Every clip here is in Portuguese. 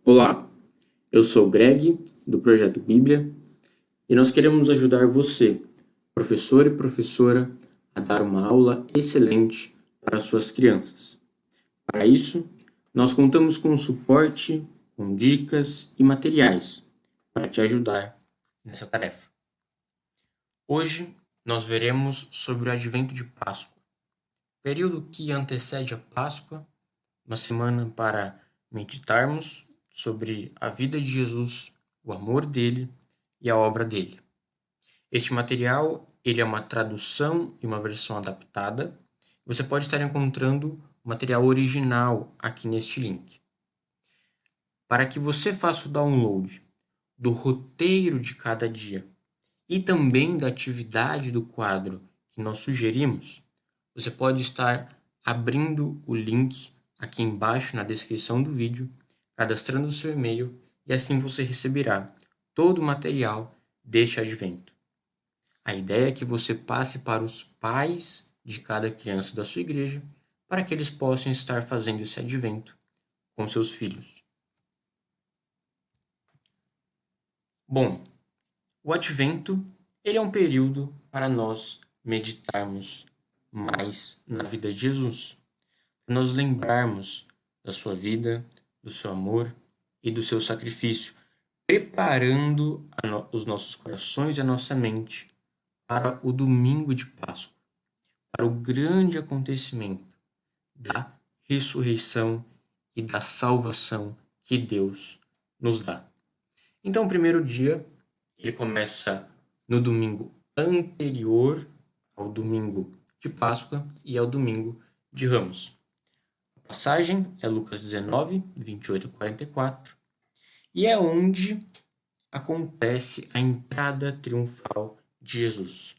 Olá, eu sou o Greg, do Projeto Bíblia, e nós queremos ajudar você, professor e professora, a dar uma aula excelente para suas crianças. Para isso, nós contamos com suporte, com dicas e materiais para te ajudar nessa tarefa. Hoje, nós veremos sobre o advento de Páscoa, período que antecede a Páscoa, uma semana para meditarmos sobre a vida de Jesus, o amor dele e a obra dele. Este material ele é uma tradução e uma versão adaptada. Você pode estar encontrando o material original aqui neste link. Para que você faça o download do roteiro de cada dia e também da atividade do quadro que nós sugerimos, você pode estar abrindo o link aqui embaixo na descrição do vídeo, cadastrando o seu e-mail e assim você receberá todo o material deste advento. A ideia é que você passe para os pais de cada criança da sua igreja para que eles possam estar fazendo esse advento com seus filhos. Bom, o advento ele é um período para nós meditarmos mais na vida de Jesus, para nós lembrarmos da sua vida, do seu amor e do seu sacrifício, preparando os nossos corações e a nossa mente para o domingo de Páscoa, para o grande acontecimento da ressurreição e da salvação que Deus nos dá. Então, o primeiro dia, ele começa no domingo anterior ao domingo de Páscoa e ao domingo de Ramos. A passagem é Lucas 19, 28 a 44, e é onde acontece a entrada triunfal de Jesus.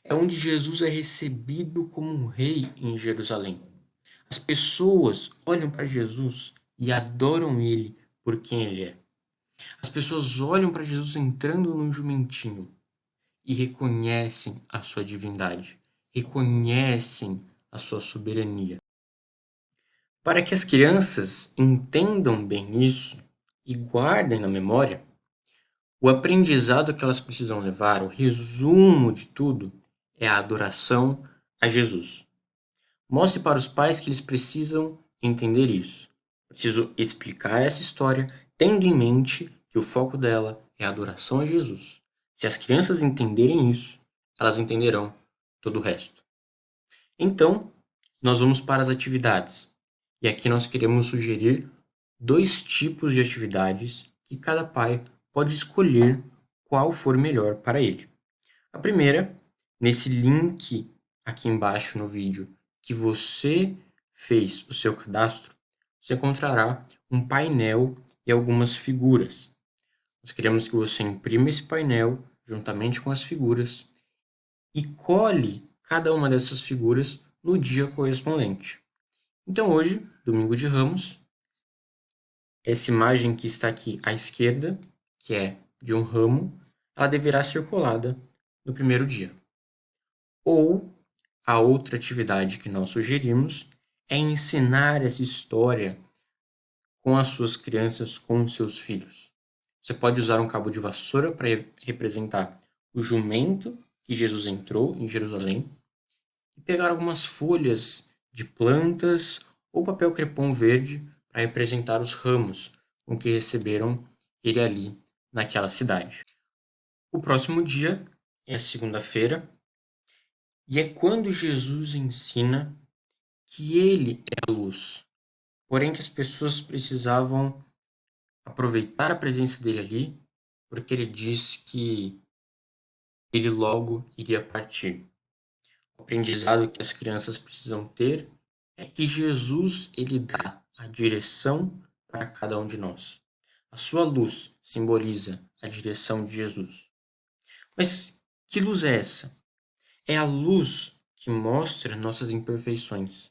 É onde Jesus é recebido como um rei em Jerusalém. As pessoas olham para Jesus e adoram ele por quem ele é. As pessoas olham para Jesus entrando num jumentinho e reconhecem a sua divindade, reconhecem a sua soberania. Para que as crianças entendam bem isso e guardem na memória, o aprendizado que elas precisam levar, o resumo de tudo, é a adoração a Jesus. Mostre para os pais que eles precisam entender isso. Preciso explicar essa história tendo em mente que o foco dela é a adoração a Jesus. Se as crianças entenderem isso, elas entenderão todo o resto. Então, nós vamos para as atividades. E aqui nós queremos sugerir 2 tipos de atividades que cada pai pode escolher qual for melhor para ele. A primeira, nesse link aqui embaixo no vídeo que você fez o seu cadastro, você encontrará um painel e algumas figuras. Nós queremos que você imprima esse painel juntamente com as figuras e cole cada uma dessas figuras no dia correspondente. Então hoje, domingo de Ramos, essa imagem que está aqui à esquerda, que é de um ramo, ela deverá ser colada no primeiro dia. Ou a outra atividade que nós sugerimos é ensinar essa história com as suas crianças, com os seus filhos. Você pode usar um cabo de vassoura para representar o jumento que Jesus entrou em Jerusalém e pegar algumas folhas de plantas ou papel crepom verde para representar os ramos com que receberam ele ali naquela cidade. O próximo dia é a segunda-feira e é quando Jesus ensina que ele é a luz, porém que as pessoas precisavam aproveitar a presença dele ali, porque ele disse que ele logo iria partir. O aprendizado que as crianças precisam ter é que Jesus ele dá a direção para cada um de nós. A sua luz simboliza a direção de Jesus. Mas que luz é essa? É a luz que mostra nossas imperfeições.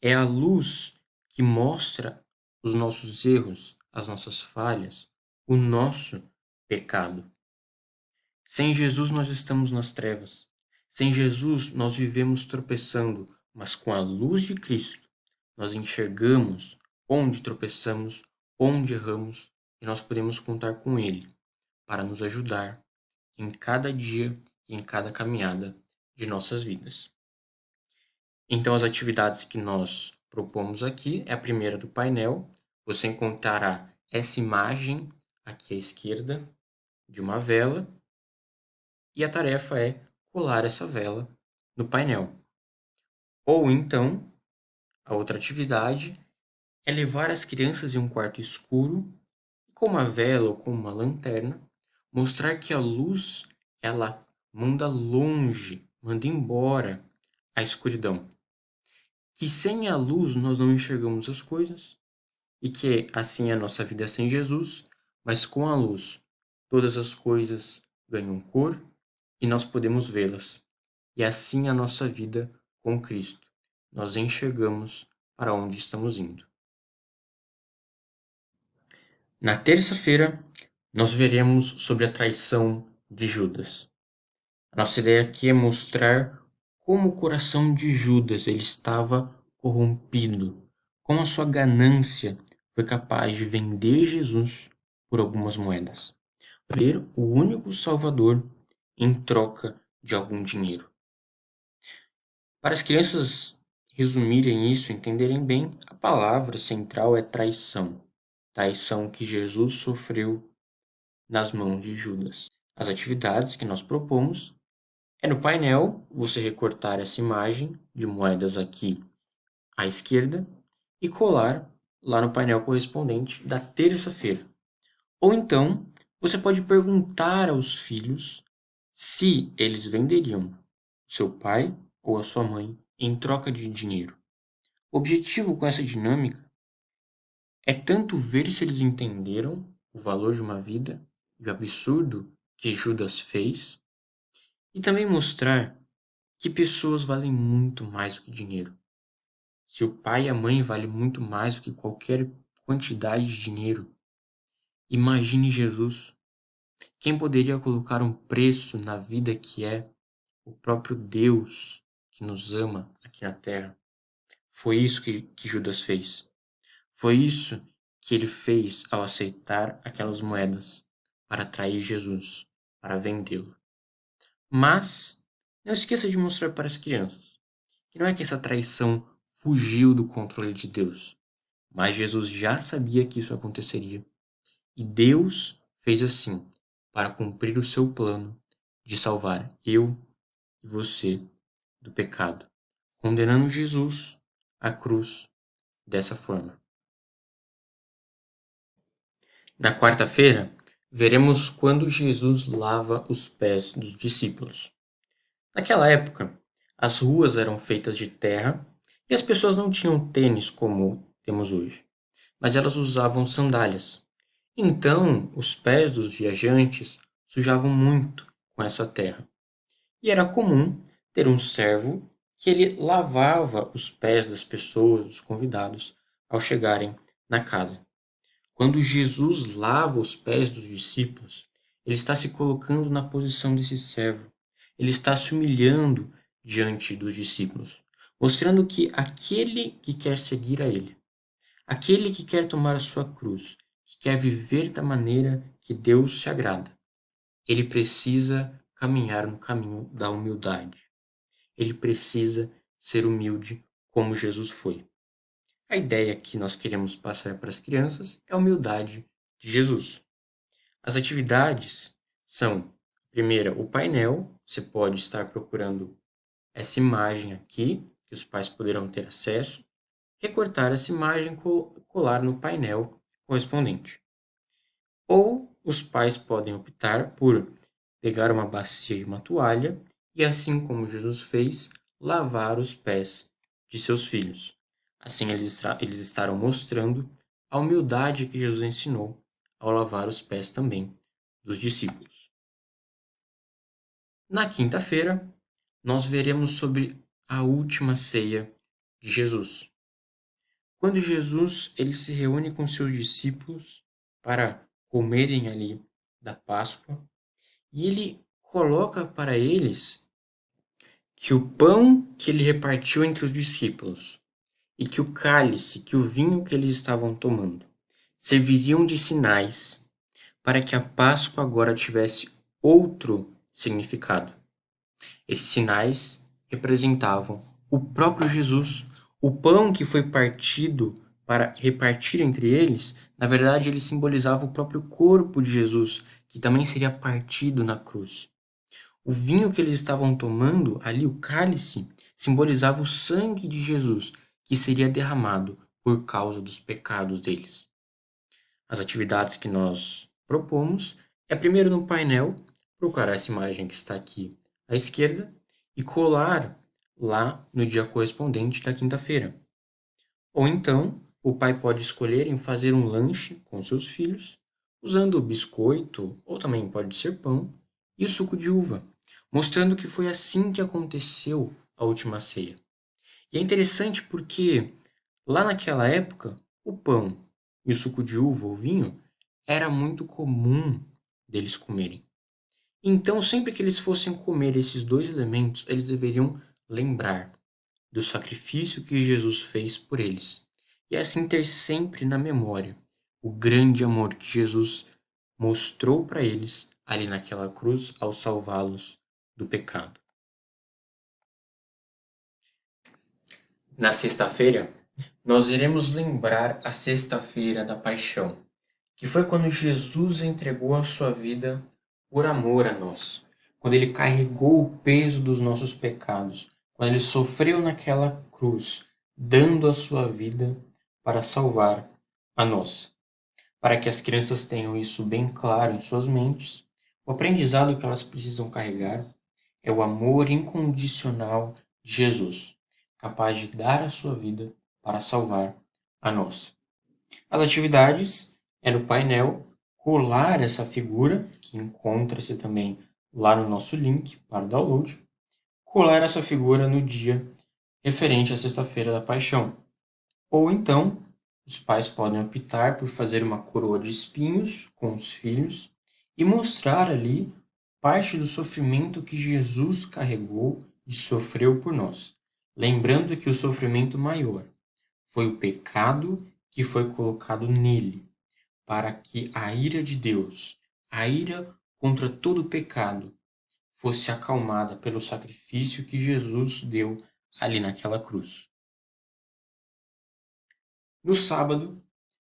É a luz que mostra os nossos erros, as nossas falhas, o nosso pecado. Sem Jesus nós estamos nas trevas. Sem Jesus nós vivemos tropeçando, mas com a luz de Cristo nós enxergamos onde tropeçamos, onde erramos, e nós podemos contar com Ele para nos ajudar em cada dia e em cada caminhada de nossas vidas. Então, as atividades que nós propomos aqui é a primeira do painel. Você encontrará essa imagem aqui à esquerda de uma vela e a tarefa é colar essa vela no painel. Ou então, a outra atividade é levar as crianças em um quarto escuro e com uma vela ou com uma lanterna mostrar que a luz ela manda longe, manda embora a escuridão. Que sem a luz nós não enxergamos as coisas e que assim é a nossa vida sem Jesus, mas com a luz todas as coisas ganham cor e nós podemos vê-las. E assim a nossa vida com Cristo. Nós enxergamos para onde estamos indo. Na terça-feira, nós veremos sobre a traição de Judas. A nossa ideia aqui é mostrar como o coração de Judas ele estava corrompido, como a sua ganância foi capaz de vender Jesus por algumas moedas, ver o único Salvador em troca de algum dinheiro. Para as crianças resumirem isso, entenderem bem, a palavra central é traição. Traição que Jesus sofreu nas mãos de Judas. As atividades que nós propomos é no painel você recortar essa imagem de moedas aqui à esquerda e colar lá no painel correspondente da terça-feira. Ou então, você pode perguntar aos filhos se eles venderiam seu pai ou a sua mãe em troca de dinheiro. O objetivo com essa dinâmica é tanto ver se eles entenderam o valor de uma vida e o absurdo que Judas fez, e também mostrar que pessoas valem muito mais do que dinheiro. Se o pai e a mãe valem muito mais do que qualquer quantidade de dinheiro, imagine Jesus. Quem poderia colocar um preço na vida que é o próprio Deus que nos ama aqui na terra? Foi isso que Judas fez. Foi isso que ele fez ao aceitar aquelas moedas para atrair Jesus, para vendê-lo. Mas não esqueça de mostrar para as crianças que não é que essa traição fugiu do controle de Deus, mas Jesus já sabia que isso aconteceria. E Deus fez assim para cumprir o seu plano de salvar eu e você do pecado, condenando Jesus à cruz dessa forma. Na quarta-feira, veremos quando Jesus lava os pés dos discípulos. Naquela época, as ruas eram feitas de terra e as pessoas não tinham tênis como temos hoje, mas elas usavam sandálias. Então, os pés dos viajantes sujavam muito com essa terra. E era comum ter um servo que ele lavava os pés das pessoas, dos convidados, ao chegarem na casa. Quando Jesus lava os pés dos discípulos, ele está se colocando na posição desse servo. Ele está se humilhando diante dos discípulos, mostrando que aquele que quer seguir a ele, aquele que quer tomar a sua cruz, que quer viver da maneira que Deus se agrada, ele precisa caminhar no caminho da humildade. Ele precisa ser humilde como Jesus foi. A ideia que nós queremos passar para as crianças é a humildade de Jesus. As atividades são, primeira, o painel. Você pode estar procurando essa imagem aqui, que os pais poderão ter acesso, recortar essa imagem e colar no painel correspondente. Ou os pais podem optar por pegar uma bacia e uma toalha e, assim como Jesus fez, lavar os pés de seus filhos. Assim eles estarão mostrando a humildade que Jesus ensinou ao lavar os pés também dos discípulos. Na quinta-feira, nós veremos sobre a última ceia de Jesus. Quando Jesus ele se reúne com seus discípulos para comerem ali da Páscoa, e ele coloca para eles que o pão que ele repartiu entre os discípulos e que o cálice, que o vinho que eles estavam tomando, serviriam de sinais para que a Páscoa agora tivesse outro significado. Esses sinais representavam o próprio Jesus. O pão que foi partido para repartir entre eles, na verdade, ele simbolizava o próprio corpo de Jesus, que também seria partido na cruz. O vinho que eles estavam tomando, ali o cálice, simbolizava o sangue de Jesus, que seria derramado por causa dos pecados deles. As atividades que nós propomos é primeiro no painel, procurar essa imagem que está aqui à esquerda e colar lá no dia correspondente da quinta-feira. Ou então, o pai pode escolher em fazer um lanche com seus filhos, usando biscoito, ou também pode ser pão, e o suco de uva, mostrando que foi assim que aconteceu a última ceia. E é interessante porque lá naquela época, o pão e o suco de uva ou vinho era muito comum deles comerem. Então, sempre que eles fossem comer esses dois elementos, eles deveriam lembrar do sacrifício que Jesus fez por eles. E assim ter sempre na memória o grande amor que Jesus mostrou para eles ali naquela cruz ao salvá-los do pecado. Na sexta-feira, nós iremos lembrar a Sexta-feira da Paixão, que foi quando Jesus entregou a sua vida por amor a nós, quando ele carregou o peso dos nossos pecados, quando ele sofreu naquela cruz, dando a sua vida para salvar a nós. Para que as crianças tenham isso bem claro em suas mentes, o aprendizado que elas precisam carregar é o amor incondicional de Jesus, capaz de dar a sua vida para salvar a nós. As atividades é no painel colar essa figura, que encontra-se também lá no nosso link para o download, colar essa figura no dia referente à Sexta-feira da Paixão. Ou então, os pais podem optar por fazer uma coroa de espinhos com os filhos e mostrar ali parte do sofrimento que Jesus carregou e sofreu por nós. Lembrando que o sofrimento maior foi o pecado que foi colocado nele, para que a ira de Deus, a ira contra todo o pecado, fosse acalmada pelo sacrifício que Jesus deu ali naquela cruz. No sábado,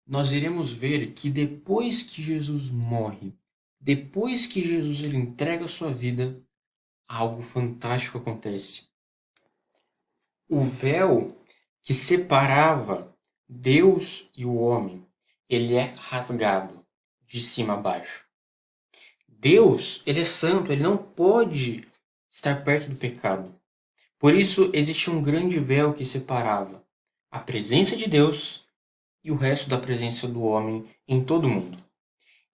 nós iremos ver que depois que Jesus morre, depois que Jesus ele entrega a sua vida, algo fantástico acontece. O véu que separava Deus e o homem, ele é rasgado de cima a baixo. Deus, ele é santo, ele não pode estar perto do pecado. Por isso existe um grande véu que separava a presença de Deus e o resto da presença do homem em todo o mundo.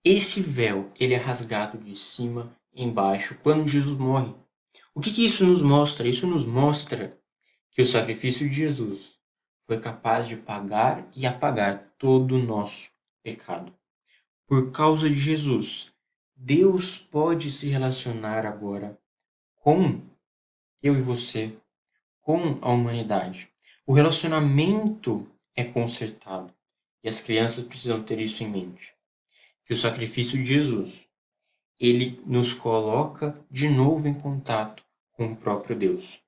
Esse véu, ele é rasgado de cima embaixo quando Jesus morre. O que isso nos mostra? Isso nos mostra que o sacrifício de Jesus foi capaz de pagar e apagar todo o nosso pecado. Por causa de Jesus, Deus pode se relacionar agora com eu e você, com a humanidade. O relacionamento é consertado e as crianças precisam ter isso em mente. Que o sacrifício de Jesus, ele nos coloca de novo em contato com o próprio Deus.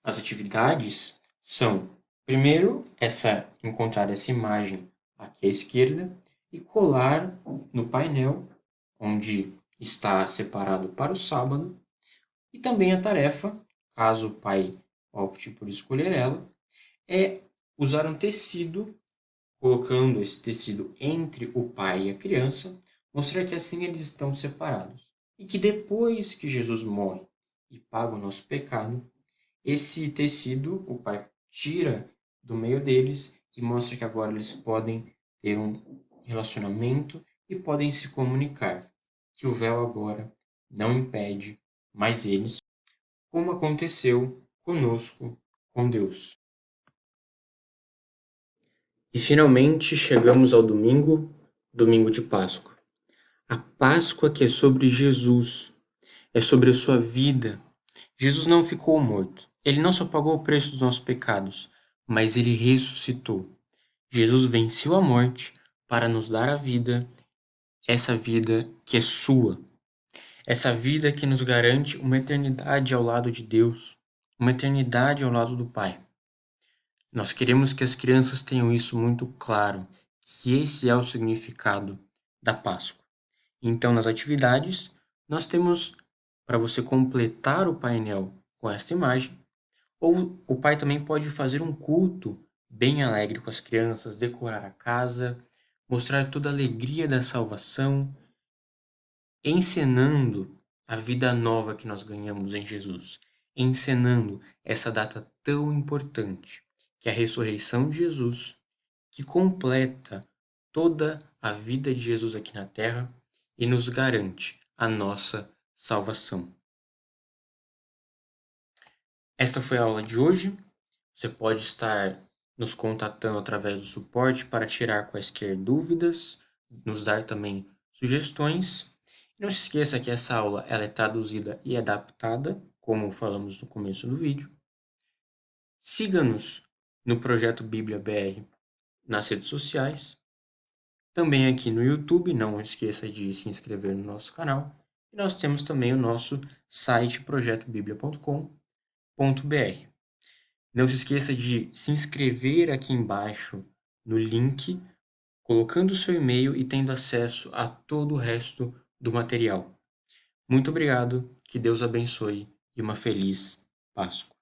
As atividades são, primeiro, encontrar essa imagem aqui à esquerda e colar no painel, onde está separado para o sábado, e também a tarefa, caso o pai opte por escolher ela, é usar um tecido, colocando esse tecido entre o pai e a criança, mostrar que assim eles estão separados. E que depois que Jesus morre e paga o nosso pecado, esse tecido o pai tira do meio deles e mostra que agora eles podem ter um relacionamento e podem se comunicar. Que o véu agora não impede mais eles, como aconteceu conosco com Deus. E finalmente chegamos ao domingo, domingo de Páscoa. A Páscoa que é sobre Jesus, é sobre a sua vida. Jesus não ficou morto. Ele não só pagou o preço dos nossos pecados, mas ele ressuscitou. Jesus venceu a morte para nos dar a vida, essa vida que é sua, essa vida que nos garante uma eternidade ao lado de Deus, uma eternidade ao lado do Pai. Nós queremos que as crianças tenham isso muito claro, que esse é o significado da Páscoa. Então, nas atividades, nós temos para você completar o painel com esta imagem, ou o pai também pode fazer um culto bem alegre com as crianças, decorar a casa, mostrar toda a alegria da salvação, encenando a vida nova que nós ganhamos em Jesus, encenando essa data tão importante, que é a ressurreição de Jesus, que completa toda a vida de Jesus aqui na terra e nos garante a nossa salvação. Esta foi a aula de hoje. Você pode estar nos contatando através do suporte para tirar quaisquer dúvidas, nos dar também sugestões. Não se esqueça que essa aula ela é traduzida e adaptada, como falamos no começo do vídeo. Siga-nos no Projeto Bíblia BR nas redes sociais. Também aqui no YouTube, não esqueça de se inscrever no nosso canal. E nós temos também o nosso site projetobiblia.com.br. Não se esqueça de se inscrever aqui embaixo no link, colocando o seu e-mail e tendo acesso a todo o resto do material. Muito obrigado, que Deus abençoe e uma feliz Páscoa.